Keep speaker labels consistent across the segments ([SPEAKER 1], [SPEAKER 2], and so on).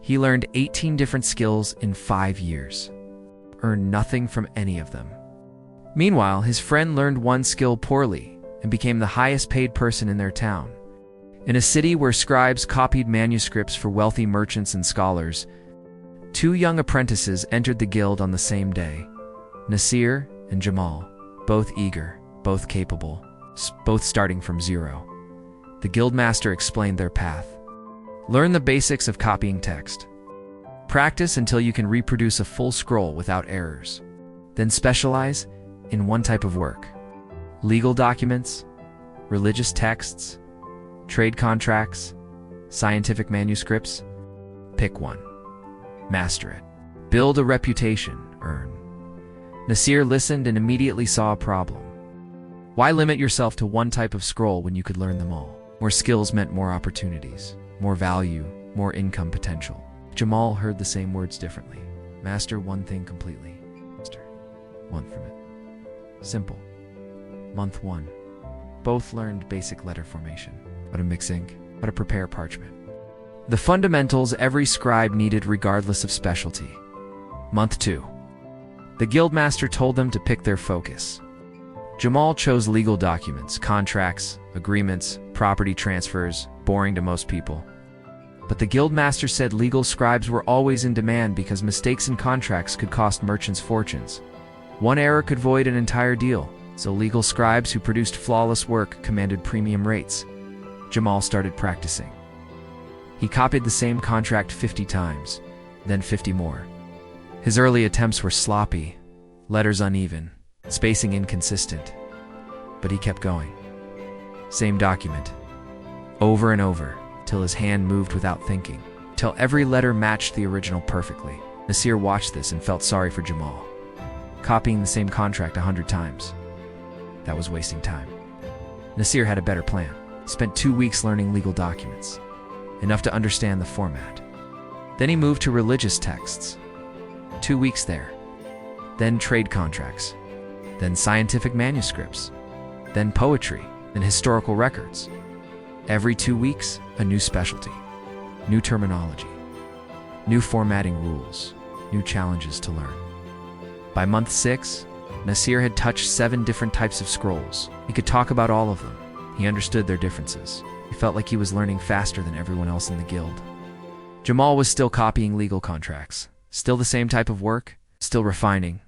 [SPEAKER 1] He learned 18 different skills in 5 years, earned nothing from any of them. Meanwhile, his friend learned one skill poorly and became the highest paid person in their town. In a city where scribes copied manuscripts for wealthy merchants and scholars, 2 young apprentices entered the guild on the same day, Nasir and Jamal, both eager, both capable, both starting from zero. The guildmaster explained their path. Learn the basics of copying text. Practice until you can reproduce a full scroll without errors. Then specialize in one type of work. Legal documents, religious texts, trade contracts, scientific manuscripts. Pick one. Master it. Build a reputation. Earn. Nasir listened and immediately saw a problem. Why limit yourself to one type of scroll when you could learn them all? More skills meant more opportunities, more value, more income potential. Jamal heard the same words differently. Master one thing completely. Master one from it. Simple. Month 1. Both learned basic letter formation. How to mix ink, how to prepare parchment. The fundamentals every scribe needed regardless of specialty. Month 2. The guildmaster told them to pick their focus. Jamal chose legal documents, contracts, agreements, property transfers, boring to most people. But the guildmaster said legal scribes were always in demand because mistakes in contracts could cost merchants fortunes. One error could void an entire deal, so legal scribes who produced flawless work commanded premium rates. Jamal started practicing. He copied the same contract 50 times, then 50 more. His early attempts were sloppy, letters uneven, spacing inconsistent, but he kept going. Same document, over and over, till his hand moved without thinking, till every letter matched the original perfectly. Nasir watched this and felt sorry for Jamal. Copying the same contract 100 times. That was wasting time. Nasir had a better plan. He spent 2 weeks learning legal documents, enough to understand the format. Then he moved to religious texts. 2 weeks there. Then trade contracts. Then scientific manuscripts. Then poetry. Then historical records. Every 2 weeks, a new specialty. New terminology. New formatting rules. New challenges to learn. By month 6, Nasir had touched 7 different types of scrolls. He could talk about all of them. He understood their differences. He felt like he was learning faster than everyone else in the guild. Jamal was still copying legal contracts. Still the same type of work. Still refining.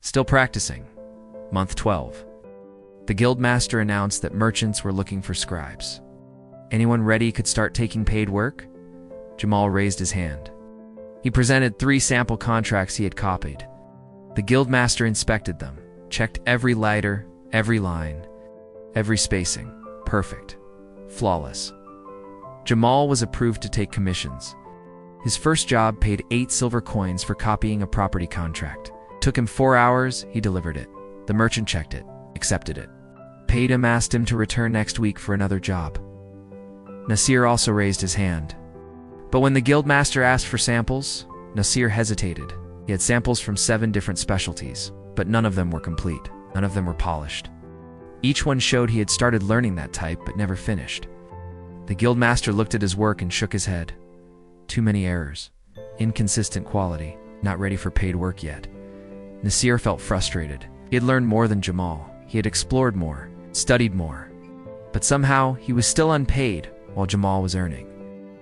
[SPEAKER 1] Still practicing. Month 12. The guildmaster announced that merchants were looking for scribes. Anyone ready could start taking paid work? Jamal raised his hand. He presented 3 sample contracts he had copied. The guildmaster inspected them, checked every letter, every line, every spacing. Perfect. Flawless. Jamal was approved to take commissions. His first job paid 8 silver coins for copying a property contract. Took him 4 hours, he delivered it. The merchant checked it, accepted it. Paid him, asked him to return next week for another job. Nasir also raised his hand. But when the guildmaster asked for samples, Nasir hesitated. He had samples from 7 different specialties, but none of them were complete. None of them were polished. Each one showed he had started learning that type but never finished. The guildmaster looked at his work and shook his head. Too many errors. Inconsistent quality. Not ready for paid work yet. Nasir felt frustrated. He had learned more than Jamal. He had explored more, studied more. But somehow, he was still unpaid while Jamal was earning.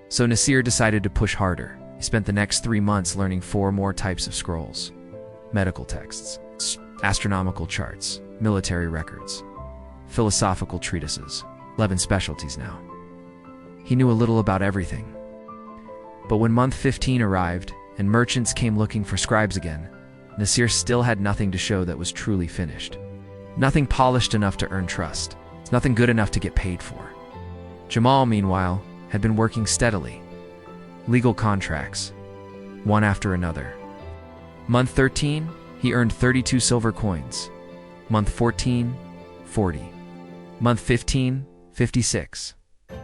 [SPEAKER 1] So Nasir decided to push harder. He spent the next 3 months learning 4 more types of scrolls. Medical texts, astronomical charts, military records, philosophical treatises, 11 specialties now. He knew a little about everything. But when month 15 arrived and merchants came looking for scribes again, Nasir still had nothing to show that was truly finished. Nothing polished enough to earn trust. Nothing good enough to get paid for. Jamal, meanwhile, had been working steadily. Legal contracts, one after another. Month 13, he earned 32 silver coins. Month 14, 40. Month 15, 56.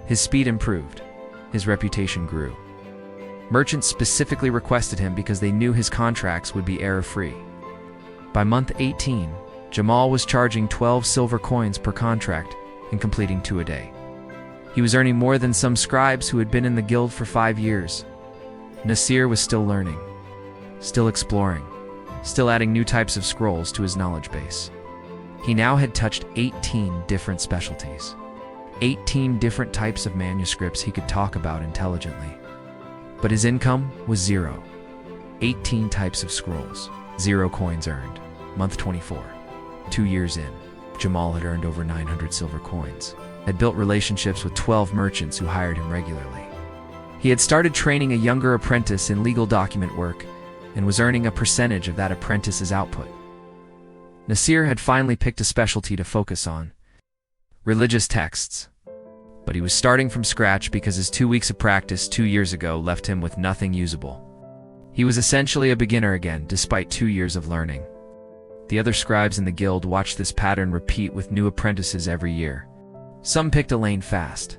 [SPEAKER 1] His speed improved. His reputation grew. Merchants specifically requested him because they knew his contracts would be error-free. By month 18, Jamal was charging 12 silver coins per contract and completing 2 a day. He was earning more than some scribes who had been in the guild for 5 years. Nasir was still learning, still exploring, still adding new types of scrolls to his knowledge base. He now had touched 18 different specialties, 18 different types of manuscripts he could talk about intelligently. But his income was zero. 18 types of scrolls, 0 coins earned. Month 24. 2 years in, Jamal had earned over 900 silver coins, had built relationships with 12 merchants who hired him regularly. He had started training a younger apprentice in legal document work and was earning a percentage of that apprentice's output. Nasir had finally picked a specialty to focus on: religious texts. But he was starting from scratch because his 2 weeks of practice 2 years ago left him with nothing usable. He was essentially a beginner again, despite 2 years of learning. The other scribes in the guild watched this pattern repeat with new apprentices every year. Some picked a lane fast,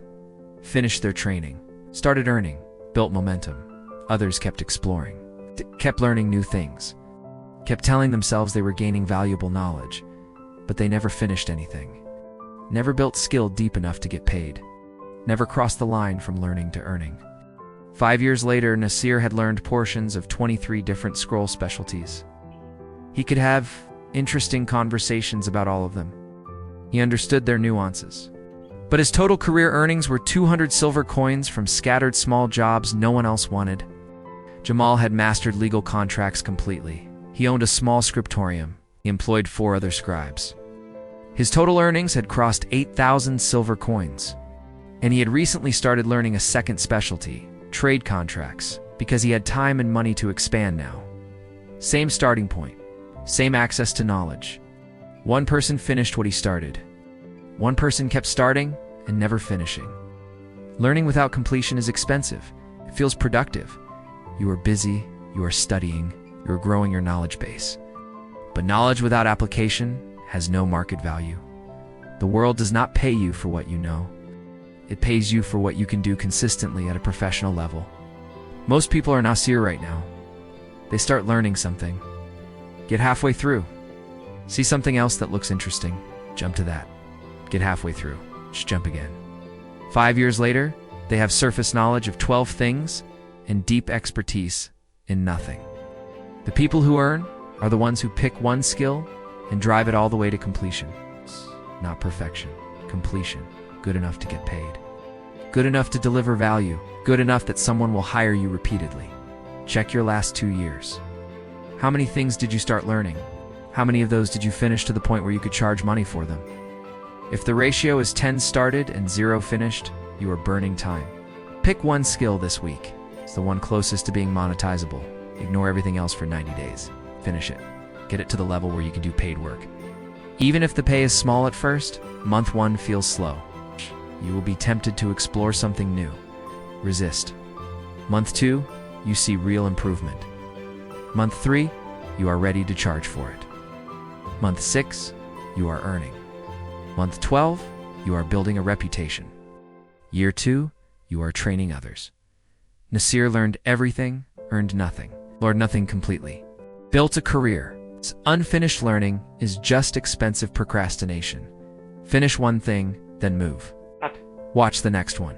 [SPEAKER 1] finished their training, started earning, built momentum. Others kept exploring, kept learning new things, kept telling themselves they were gaining valuable knowledge, but they never finished anything. Never built skill deep enough to get paid. Never crossed the line from learning to earning. 5 years later, Nasir had learned portions of 23 different scroll specialties. He could have interesting conversations about all of them. He understood their nuances. But his total career earnings were 200 silver coins from scattered small jobs no one else wanted. Jamal had mastered legal contracts completely. He owned a small scriptorium. He employed 4 other scribes. His total earnings had crossed 8,000 silver coins. And he had recently started learning a second specialty, trade contracts, because he had time and money to expand now. Same starting point, same access to knowledge. One person finished what he started. One person kept starting and never finishing. Learning without completion is expensive. It feels productive. You are busy, you are studying, you are growing your knowledge base. But knowledge without application has no market value. The world does not pay you for what you know. It pays you for what you can do consistently at a professional level. Most people are Nasir right now. They start learning something, get halfway through, see something else that looks interesting, jump to that, get halfway through, just jump again. 5 years later, they have surface knowledge of 12 things and deep expertise in nothing. The people who earn are the ones who pick one skill and drive it all the way to completion. Not perfection, completion. Good enough to get paid. Good enough to deliver value. Good enough that someone will hire you repeatedly. Check your last 2 years. How many things did you start learning? How many of those did you finish to the point where you could charge money for them? If the ratio is 10 started and 0 finished, you are burning time. Pick one skill this week. It's the one closest to being monetizable. Ignore everything else for 90 days. Finish it. Get it to the level where you can do paid work. Even if the pay is small at first, month 1 feels slow. You will be tempted to explore something new. Resist. Month 2, you see real improvement. Month 3, you are ready to charge for it. Month 6, you are earning. Month 12, you are building a reputation. Year 2, you are training others. Nasir learned everything, earned nothing, learned nothing completely. Built a career. Unfinished learning is just expensive procrastination. Finish one thing, then move. Watch the next one.